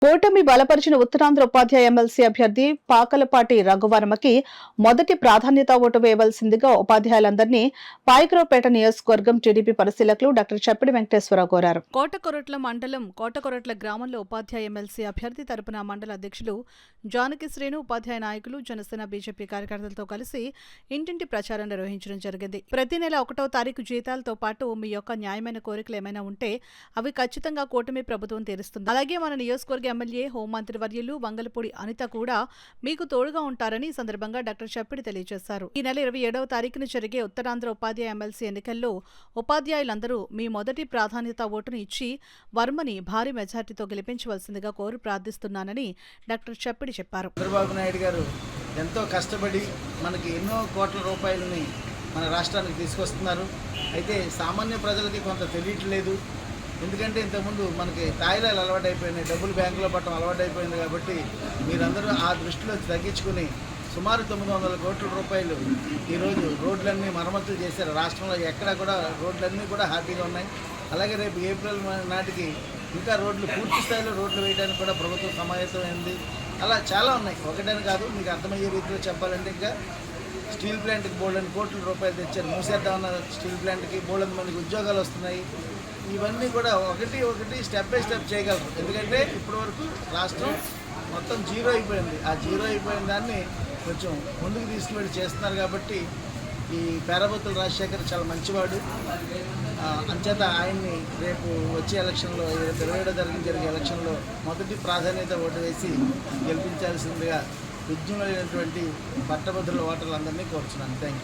కూటమి బలపరిచిన ఉత్తరాంధ్ర ఉపాధ్యాయ ఎమ్మెల్సీ అభ్యర్థి పాకలపాటి రఘువర్మకి మొదటి ప్రాధాన్యత ఓటు వేయవలసిందిగా ఉపాధ్యాయులందరినీ పాయకరావుపేట నియోజకవర్గం టీడీపీ పరిశీలకులు డాక్టర్ చప్పిడి వెంకటేశ్వరరావు కోరారు. కోటకొరట్ల మండలం కోటకొరట్ల గ్రామంలో ఉపాధ్యాయ ఎమ్మెల్సీ అభ్యర్థి తరపున మండల అధ్యక్షులు జానకి శ్రేణు, ఉపాధ్యాయ నాయకులు, జనసేన బీజేపీ కార్యకర్తలతో కలిసి ఇంటింటి ప్రచారం నిర్వహించడం జరిగింది. ప్రతి నెల 1వ తారీఖు జీతాలతో పాటు మీ యొక్క న్యాయమైన కోరికలు ఏమైనా ఉంటే అవి ఖచ్చితంగా కూటమి ప్రభుత్వం తీరుస్తుంది. అలాగే మన నియోజకవర్గ ఎమ్మెల్యే, హోంమంత్రి వర్యులు వంగలపూడి అనిత కూడా మీకు తోడుగా ఉంటారని ఈ సందర్భంగా డాక్టర్ చప్పిడి తెలియజేశారు. ఈ నెల 27వ తారీఖున జరిగే ఉత్తరాంధ్ర ఉపాధ్యాయ ఎమ్మెల్సీ ఎన్నికల్లో ఉపాధ్యాయులందరూ మీ మొదటి ప్రాధాన్యత ఓటును ఇచ్చి వర్మని భారీ మెజార్టీతో గెలిపించవలసిందిగా కోరి ప్రార్థిస్తున్నానని డాక్టర్ చప్పిడి చెప్పారు. చంద్రబాబు నాయుడు గారు ఎంతో కష్టపడి మనకి ఎన్నో కోట్ల రూపాయలని మన రాష్ట్రానికి తీసుకొస్తున్నారు. అయితే సామాన్య ప్రజలకి కొంత తెలియట్లేదు. ఎందుకంటే ఇంతకుముందు మనకి తాయిలాలు అలవాటైపోయినాయి, డబ్బులు బ్యాంకులో పట్టడం అలవాటైపోయింది. కాబట్టి మీరందరూ ఆ దృష్టిలో తగ్గించుకుని సుమారు 900 కోట్ల రూపాయలు ఈరోజు రోడ్లన్నీ మరమ్మతులు చేశారు. రాష్ట్రంలో ఎక్కడా కూడా రోడ్లన్నీ కూడా హ్యాపీగా ఉన్నాయి. అలాగే రేపు ఏప్రిల్ నాటికి ఇంకా రోడ్లు పూర్తి స్థాయిలో రోడ్లు వేయడానికి కూడా ప్రభుత్వం సమాయత్తమైంది. అలా చాలా ఉన్నాయి, ఒకటని కాదు. మీకు అర్థమయ్యే రీతిలో చెప్పాలంటే ఇంకా స్టీల్ ప్లాంట్కి బోల్డెన్ కోట్ల రూపాయలు తెచ్చారు. మూసేద్దామన్న స్టీల్ ప్లాంట్కి బోల్డెన్ మందికి ఉద్యోగాలు వస్తున్నాయి. ఇవన్నీ కూడా ఒకటి స్టెప్ బై స్టెప్ చేయగలరు. ఎందుకంటే ఇప్పటివరకు రాష్ట్రం మొత్తం జీరో అయిపోయింది. ఆ జీరో అయిపోయిన దాన్ని కొంచెం ముందుకు తీసుకువెళ్ళి చేస్తున్నారు. కాబట్టి ఈ పేరాబత్తుల రాజశేఖర్ చాలా మంచివాడు. అంచేత ఆయన్ని రేపు వచ్చే ఎలక్షన్లో 27వ తారీఖున జరిగే ఎలక్షన్లో మొదటి ప్రాధాన్యత ఓటు వేసి గెలిపించాల్సిందిగా విజ్ఞులైనటువంటి పట్టభద్రుల ఓటర్లందరినీ కోరుచున్నాను. Thank you.